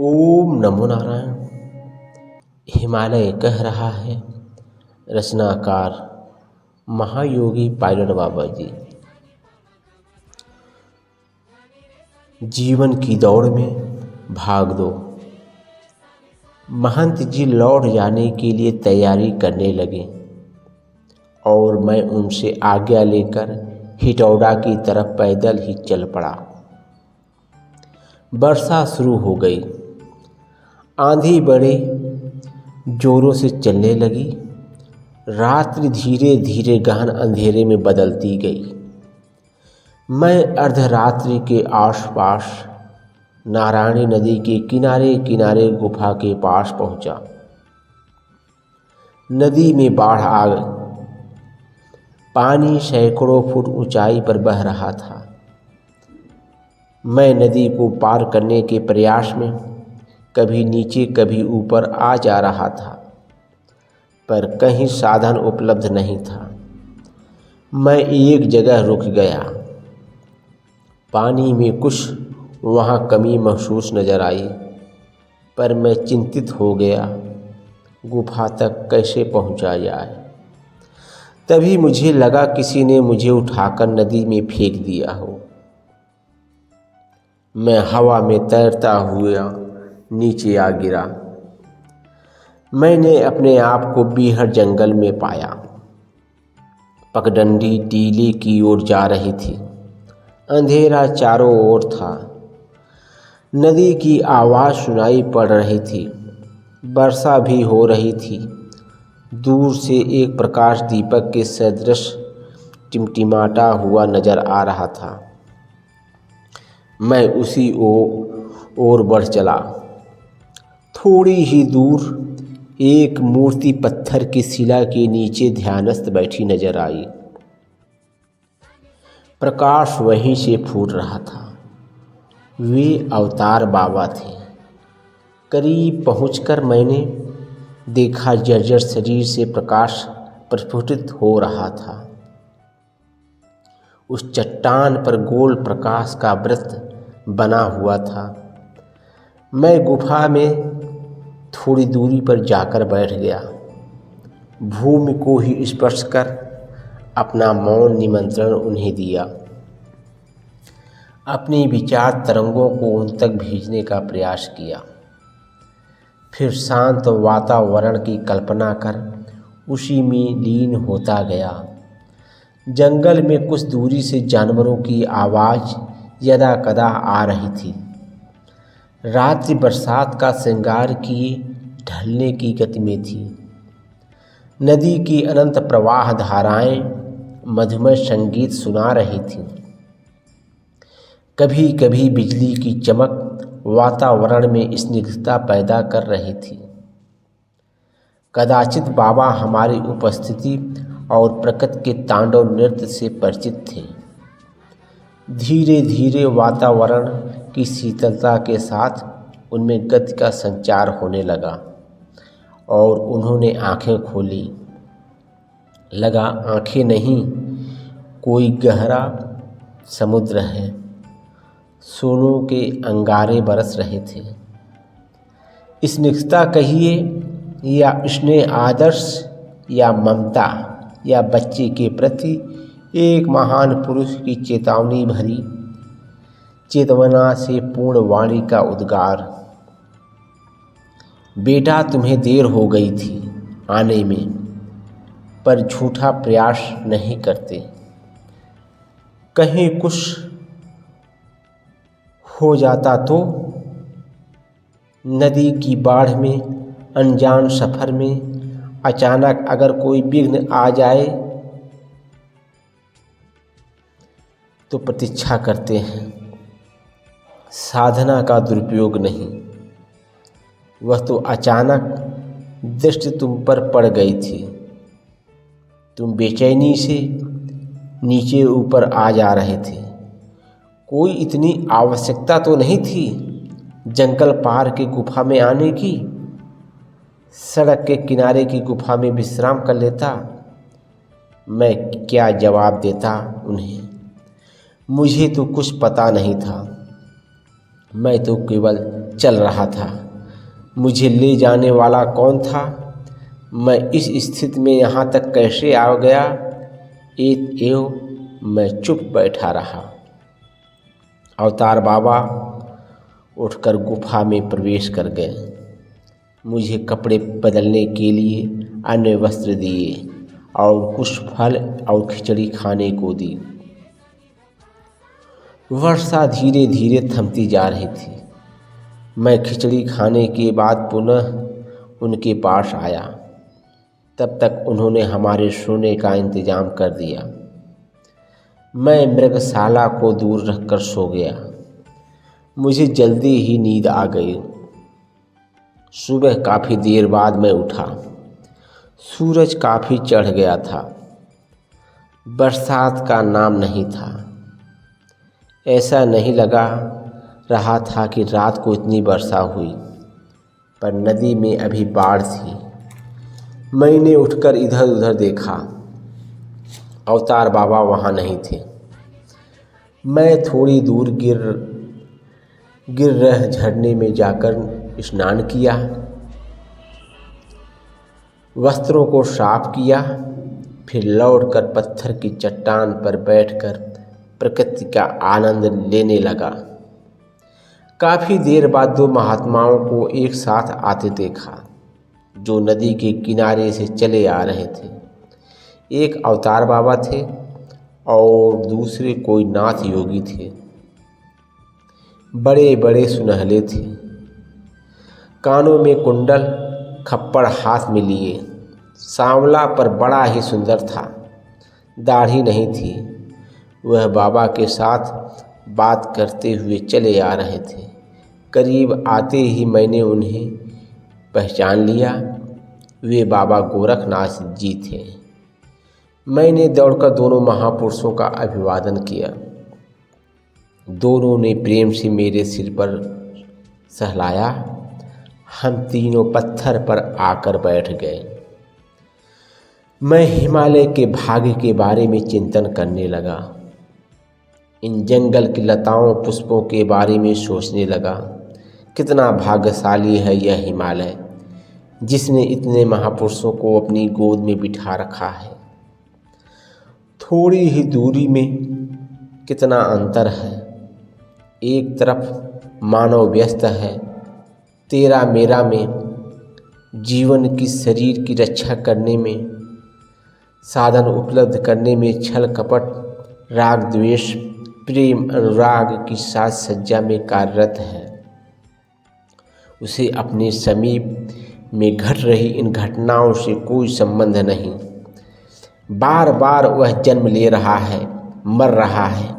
ओम नमो नारायण। हिमालय कह रहा है, रचनाकार महायोगी पायलट बाबा जी। जीवन की दौड़ में भाग दो। महंत जी लौट जाने के लिए तैयारी करने लगे और मैं उनसे आज्ञा लेकर हिटौड़ा की तरफ पैदल ही चल पड़ा। वर्षा शुरू हो गई। आंधी बड़े जोरों से चलने लगी। रात्रि धीरे धीरे गहन अंधेरे में बदलती गई। मैं अर्धरात्रि के आसपास नारायणी नदी के किनारे किनारे गुफा के पास पहुंचा। नदी में बाढ़ आ गई। पानी सैकड़ों फुट ऊंचाई पर बह रहा था। मैं नदी को पार करने के प्रयास में कभी नीचे कभी ऊपर आ जा रहा था, पर कहीं साधन उपलब्ध नहीं था। मैं एक जगह रुक गया। पानी में कुछ वहाँ कमी महसूस नजर आई, पर मैं चिंतित हो गया, गुफा तक कैसे पहुँचा जाए। तभी मुझे लगा किसी ने मुझे उठाकर नदी में फेंक दिया हो। मैं हवा में तैरता हुआ नीचे आ गिरा। मैंने अपने आप को बीहड़ जंगल में पाया। पगडंडी टीले की ओर जा रही थी। अंधेरा चारों ओर था। नदी की आवाज़ सुनाई पड़ रही थी। वर्षा भी हो रही थी। दूर से एक प्रकाश दीपक के सदृश टिमटिमाता हुआ नजर आ रहा था। मैं उसी ओर बढ़ चला। थोड़ी ही दूर एक मूर्ति पत्थर की शिला के नीचे ध्यानस्थ बैठी नजर आई। प्रकाश वहीं से फूट रहा था। वे अवतार बाबा थे। करीब पहुंचकर मैंने देखा जर्जर शरीर से प्रकाश प्रस्फुटित हो रहा था। उस चट्टान पर गोल प्रकाश का वृत्त बना हुआ था। मैं गुफा में थोड़ी दूरी पर जाकर बैठ गया। भूमि को ही स्पर्श कर अपना मौन निमंत्रण उन्हें दिया। अपनी विचार तरंगों को उन तक भेजने का प्रयास किया। फिर शांत वातावरण की कल्पना कर उसी में लीन होता गया। जंगल में कुछ दूरी से जानवरों की आवाज़ यदा कदा आ रही थी। रात्रि बरसात का श्रृंगार किए ढलने की गति में थी। नदी की अनंत प्रवाह धाराएं मधुमय संगीत सुना रही थीं। कभी कभी बिजली की चमक वातावरण में स्निग्धता पैदा कर रही थी। कदाचित बाबा हमारी उपस्थिति और प्रकृति के तांडव नृत्य से परिचित थे। धीरे धीरे वातावरण की शीतलता के साथ उनमें गति का संचार होने लगा और उन्होंने आंखें खोली। लगा आंखें नहीं, कोई गहरा समुद्र है। सोनों के अंगारे बरस रहे थे। स्निग्धता कहिए या स्नेह, आदर्श या ममता या बच्चे के प्रति एक महान पुरुष की चेतावनी भरी चेतना से पूर्ण वाणी का उद्गार। बेटा, तुम्हें देर हो गई थी आने में, पर झूठा प्रयास नहीं करते। कहीं कुछ हो जाता तो? नदी की बाढ़ में, अनजान सफ़र में अचानक अगर कोई विघ्न आ जाए तो प्रतीक्षा करते हैं। साधना का दुरुपयोग नहीं। वह तो अचानक दृष्टि तुम पर पड़ गई थी। तुम बेचैनी से नीचे ऊपर आ जा रहे थे। कोई इतनी आवश्यकता तो नहीं थी जंगल पार के गुफा में आने की। सड़क के किनारे की गुफा में विश्राम कर लेता। मैं क्या जवाब देता उन्हें? मुझे तो कुछ पता नहीं था। मैं तो केवल चल रहा था। मुझे ले जाने वाला कौन था? मैं इस स्थिति में यहाँ तक कैसे आ गया? मैं चुप बैठा रहा। अवतार बाबा उठकर गुफा में प्रवेश कर गए। मुझे कपड़े बदलने के लिए अन्य वस्त्र दिए और कुछ फल और खिचड़ी खाने को दी। वर्षा धीरे धीरे थमती जा रही थी। मैं खिचड़ी खाने के बाद पुनः उनके पास आया। तब तक उन्होंने हमारे सोने का इंतजाम कर दिया। मैं मृगशाला को दूर रखकर सो गया। मुझे जल्दी ही नींद आ गई। सुबह काफ़ी देर बाद मैं उठा। सूरज काफ़ी चढ़ गया था। बरसात का नाम नहीं था। ऐसा नहीं लगा रहा था कि रात को इतनी वर्षा हुई, पर नदी में अभी बाढ़ थी। मैंने उठकर इधर उधर देखा। अवतार बाबा वहाँ नहीं थे। मैं थोड़ी दूर गिर रहे झरने में जाकर स्नान किया, वस्त्रों को साफ किया, फिर लौटकर पत्थर की चट्टान पर बैठकर प्रकृति का आनंद लेने लगा। काफ़ी देर बाद दो महात्माओं को एक साथ आते देखा, जो नदी के किनारे से चले आ रहे थे। एक अवतार बाबा थे और दूसरे कोई नाथ योगी थे। बड़े बड़े सुनहले थे, कानों में कुंडल, खप्पड़ हाथ में लिए। सांवला पर बड़ा ही सुंदर था, दाढ़ी नहीं थी। वह बाबा के साथ बात करते हुए चले आ रहे थे। करीब आते ही मैंने उन्हें पहचान लिया। वे बाबा गोरखनाथ जी थे। मैंने दौड़कर दोनों महापुरुषों का अभिवादन किया। दोनों ने प्रेम से मेरे सिर पर सहलाया। हम तीनों पत्थर पर आकर बैठ गए। मैं हिमालय के भाग्य के बारे में चिंतन करने लगा। इन जंगल की लताओं पुष्पों के बारे में सोचने लगा। कितना भाग्यशाली है यह हिमालय, जिसने इतने महापुरुषों को अपनी गोद में बिठा रखा है। थोड़ी ही दूरी में कितना अंतर है। एक तरफ मानव व्यस्त है, तेरा मेरा में, जीवन की शरीर की रक्षा करने में, साधन उपलब्ध करने में, छल कपट, राग द्वेष, प्रेम अनुराग की साज सज्जा में कार्यरत है। उसे अपने समीप में घट रही इन घटनाओं से कोई संबंध नहीं। बार बार वह जन्म ले रहा है, मर रहा है,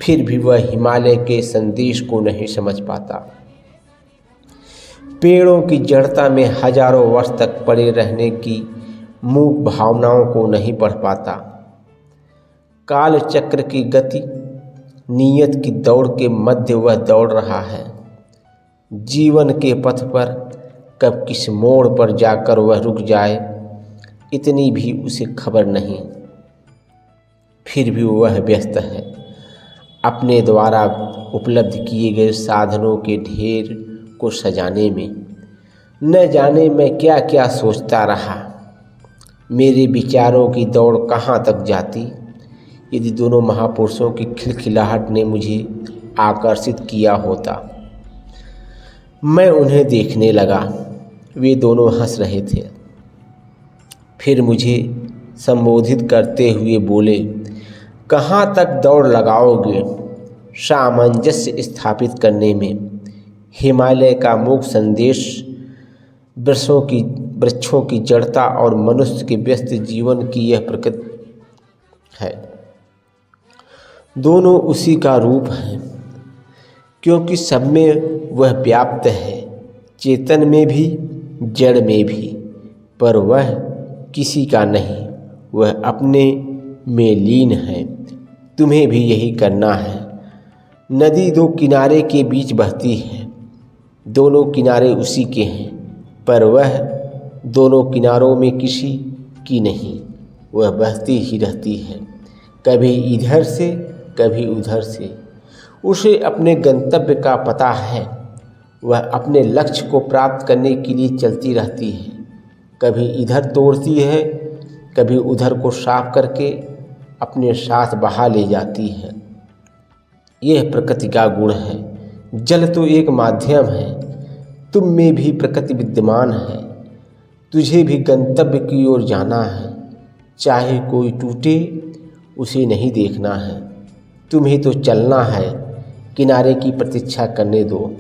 फिर भी वह हिमालय के संदेश को नहीं समझ पाता। पेड़ों की जड़ता में हजारों वर्ष तक पड़े रहने की मूक भावनाओं को नहीं पढ़ पाता। काल चक्र की गति, नियत की दौड़ के मध्य वह दौड़ रहा है। जीवन के पथ पर कब किस मोड़ पर जाकर वह रुक जाए, इतनी भी उसे खबर नहीं। फिर भी वह व्यस्त है अपने द्वारा उपलब्ध किए गए साधनों के ढेर को सजाने में। न जाने मैं क्या क्या सोचता रहा। मेरे विचारों की दौड़ कहाँ तक जाती यदि दोनों महापुरुषों की खिलखिलाहट ने मुझे आकर्षित किया होता। मैं उन्हें देखने लगा। वे दोनों हंस रहे थे। फिर मुझे संबोधित करते हुए बोले, कहाँ तक दौड़ लगाओगे सामंजस्य स्थापित करने में? हिमालय का मूक संदेश वृक्षों की जड़ता और मनुष्य के व्यस्त जीवन की यह प्रकृति है। दोनों उसी का रूप है, क्योंकि सब में वह व्याप्त है, चेतन में भी जड़ में भी। पर वह किसी का नहीं, वह अपने में लीन है। तुम्हें भी यही करना है। नदी दो किनारे के बीच बहती है, दोनों किनारे उसी के हैं, पर वह दोनों किनारों में किसी की नहीं। वह बहती ही रहती है, कभी इधर से कभी उधर से। उसे अपने गंतव्य का पता है। वह अपने लक्ष्य को प्राप्त करने के लिए चलती रहती है, कभी इधर तोड़ती है, कभी उधर को साफ करके अपने साथ बहा ले जाती है। यह प्रकृति का गुण है। जल तो एक माध्यम है, तुम में भी प्रकृति विद्यमान है। तुझे भी गंतव्य की ओर जाना है, चाहे कोई टूटे उसे नहीं देखना है। तुम्हें तो चलना है, किनारे की प्रतीक्षा करने दो।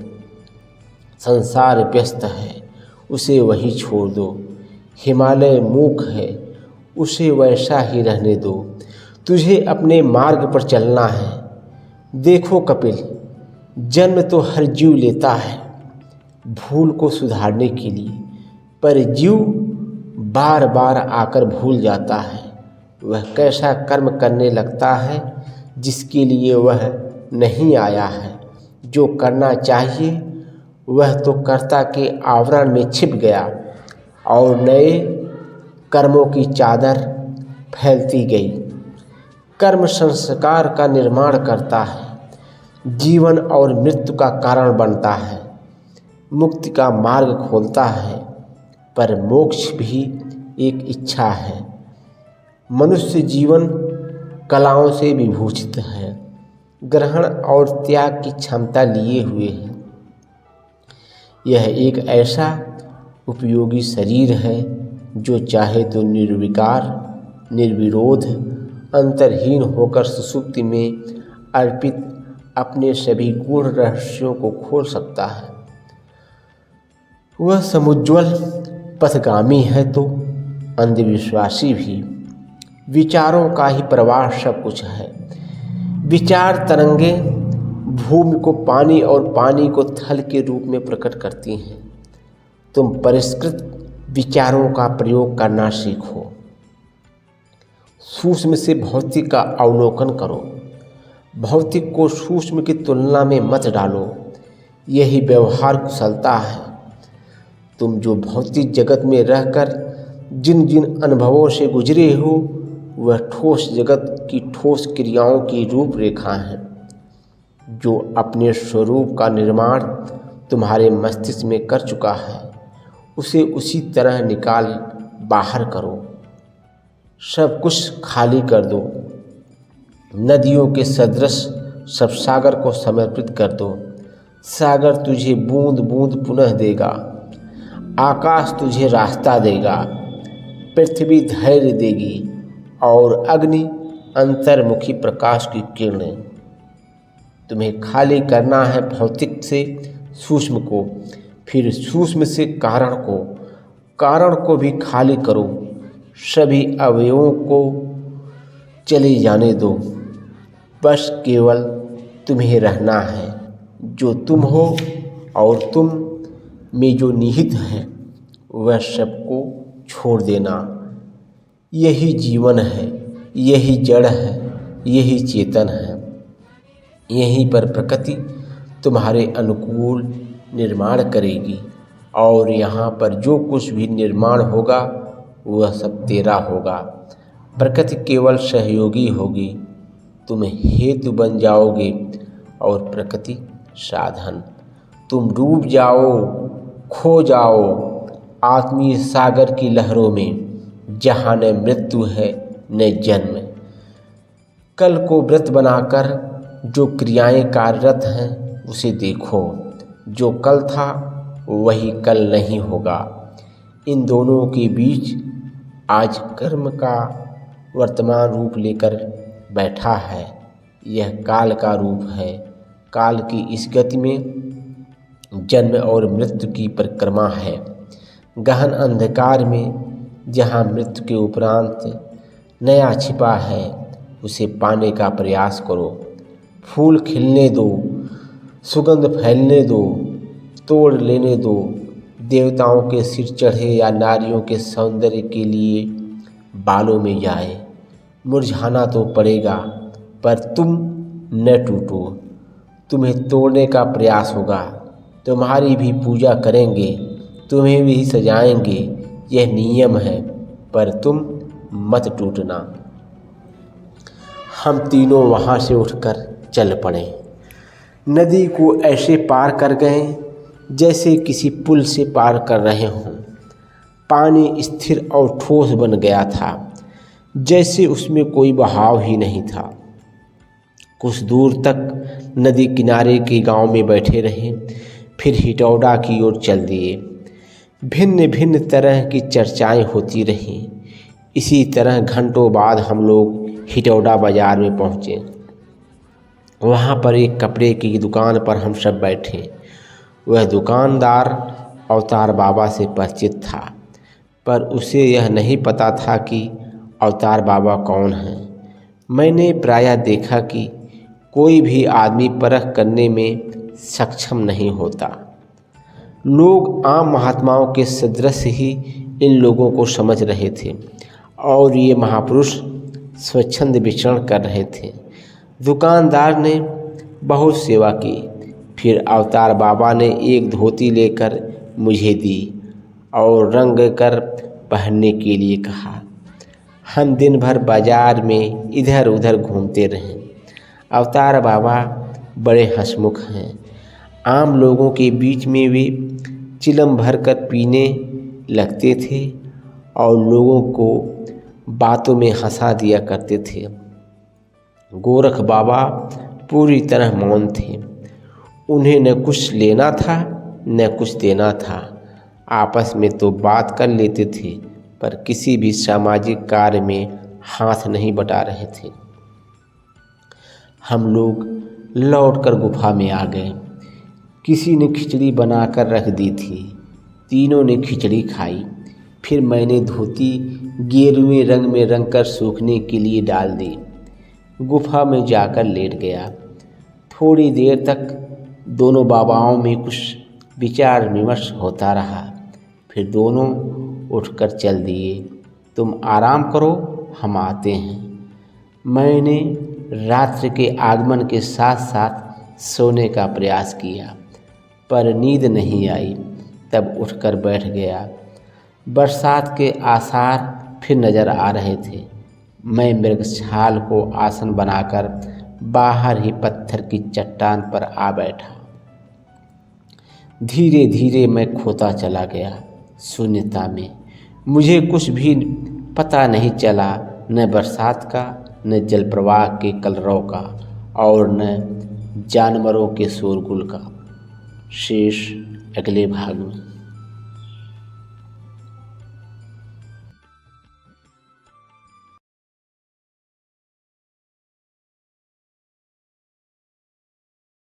संसार व्यस्त है, उसे वहीं छोड़ दो। हिमालय मूक है, उसे वैसा ही रहने दो। तुझे अपने मार्ग पर चलना है। देखो कपिल, जन्म तो हर जीव लेता है भूल को सुधारने के लिए, पर जीव बार बार आकर भूल जाता है। वह कैसा कर्म करने लगता है जिसके लिए वह नहीं आया है। जो करना चाहिए वह तो कर्ता के आवरण में छिप गया और नए कर्मों की चादर फैलती गई। कर्म संस्कार का निर्माण करता है, जीवन और मृत्यु का कारण बनता है, मुक्ति का मार्ग खोलता है, पर मोक्ष भी एक इच्छा है। मनुष्य जीवन कलाओं से विभूषित है, ग्रहण और त्याग की क्षमता लिए हुए है। यह एक ऐसा उपयोगी शरीर है जो चाहे तो निर्विकार, निर्विरोध, अंतरहीन होकर सुषुप्ति में अर्पित अपने सभी गूढ़ रहस्यों को खोल सकता है। वह समुज्ज्वल पथगामी है तो अंधविश्वासी भी। विचारों का ही प्रवाह सब कुछ है। विचार तरंगे भूमि को पानी और पानी को थल के रूप में प्रकट करती हैं। तुम परिष्कृत विचारों का प्रयोग करना सीखो। सूक्ष्म से भौतिक का अवलोकन करो। भौतिक को सूक्ष्म की तुलना में मत डालो। यही व्यवहार कुशलता है। तुम जो भौतिक जगत में रहकर जिन जिन अनुभवों से गुजरे हो वह ठोस जगत की ठोस क्रियाओं की रूपरेखा है। जो अपने स्वरूप का निर्माण तुम्हारे मस्तिष्क में कर चुका है उसे उसी तरह निकाल बाहर करो। सब कुछ खाली कर दो। नदियों के सदृश सब सागर को समर्पित कर दो। सागर तुझे बूंद बूंद पुनः देगा। आकाश तुझे रास्ता देगा। पृथ्वी धैर्य देगी और अग्नि अंतर्मुखी प्रकाश की किरणें। तुम्हें खाली करना है भौतिक से सूक्ष्म को, फिर सूक्ष्म से कारण को, कारण को भी खाली करो। सभी अवयवों को चले जाने दो। बस केवल तुम्हें रहना है। जो तुम हो और तुम में जो निहित है वह सबको छोड़ देना। यही जीवन है, यही जड़ है, यही चेतन है। यहीं पर प्रकृति तुम्हारे अनुकूल निर्माण करेगी और यहाँ पर जो कुछ भी निर्माण होगा वह सब तेरा होगा। प्रकृति केवल सहयोगी होगी। तुम हेतु बन जाओगे और प्रकृति साधन। तुम डूब जाओ, खो जाओ आत्मीय सागर की लहरों में, जहाँ न मृत्यु है न जन्म। कल को व्रत बनाकर जो क्रियाएं कार्यरत हैं उसे देखो। जो कल था वही कल नहीं होगा। इन दोनों के बीच आज कर्म का वर्तमान रूप लेकर बैठा है। यह काल का रूप है। काल की इस गति में जन्म और मृत्यु की परिक्रमा है। गहन अंधकार में जहाँ मृत्यु के उपरांत नया छिपा है उसे पाने का प्रयास करो। फूल खिलने दो, सुगंध फैलने दो, तोड़ लेने दो। देवताओं के सिर चढ़े या नारियों के सौंदर्य के लिए बालों में जाए। मुरझाना तो पड़ेगा पर तुम न टूटो। तुम्हें तोड़ने का प्रयास होगा। तुम्हारी भी पूजा करेंगे, तुम्हें भी सजाएंगे। यह नियम है, पर तुम मत टूटना। हम तीनों वहाँ से उठकर चल पड़े। नदी को ऐसे पार कर गए जैसे किसी पुल से पार कर रहे हों। पानी स्थिर और ठोस बन गया था, जैसे उसमें कोई बहाव ही नहीं था। कुछ दूर तक नदी किनारे के गांव में बैठे रहे, फिर हिटौड़ा की ओर चल दिए। भिन्न भिन्न तरह की चर्चाएं होती रहीं। इसी तरह घंटों बाद हम लोग हिटौड़ा बाजार में पहुँचे। वहाँ पर एक कपड़े की दुकान पर हम सब बैठे। वह दुकानदार अवतार बाबा से परिचित था, पर उसे यह नहीं पता था कि अवतार बाबा कौन हैं। मैंने प्रायः देखा कि कोई भी आदमी परख करने में सक्षम नहीं होता। लोग आम महात्माओं के सदृश ही इन लोगों को समझ रहे थे और ये महापुरुष स्वच्छंद विचरण कर रहे थे। दुकानदार ने बहुत सेवा की। फिर अवतार बाबा ने एक धोती लेकर मुझे दी और रंग कर पहनने के लिए कहा। हम दिन भर बाजार में इधर उधर घूमते रहे। अवतार बाबा बड़े हंसमुख हैं। आम लोगों के बीच में वे चिलम भर कर पीने लगते थे और लोगों को बातों में हंसा दिया करते थे। गोरख बाबा पूरी तरह मौन थे। उन्हें न कुछ लेना था न कुछ देना था। आपस में तो बात कर लेते थे, पर किसी भी सामाजिक कार्य में हाथ नहीं बटा रहे थे। हम लोग लौटकर गुफा में आ गए। किसी ने खिचड़ी बनाकर रख दी थी। तीनों ने खिचड़ी खाई। फिर मैंने धोती गेरुए रंग में रंग कर सूखने के लिए डाल दी। गुफा में जाकर लेट गया। थोड़ी देर तक दोनों बाबाओं में कुछ विचार विमर्श होता रहा। फिर दोनों उठकर चल दिए। तुम आराम करो, हम आते हैं। मैंने रात्रि के आगमन के साथ साथ सोने का प्रयास किया, पर नींद नहीं आई। तब उठकर बैठ गया। बरसात के आसार फिर नज़र आ रहे थे। मैं मृगछाल को आसन बनाकर बाहर ही पत्थर की चट्टान पर आ बैठा। धीरे धीरे मैं खोता चला गया शून्यता में। मुझे कुछ भी पता नहीं चला, न बरसात का, न जलप्रवाह के कलरव का और न जानवरों के शोरगुल का। शेष अगले भाग में।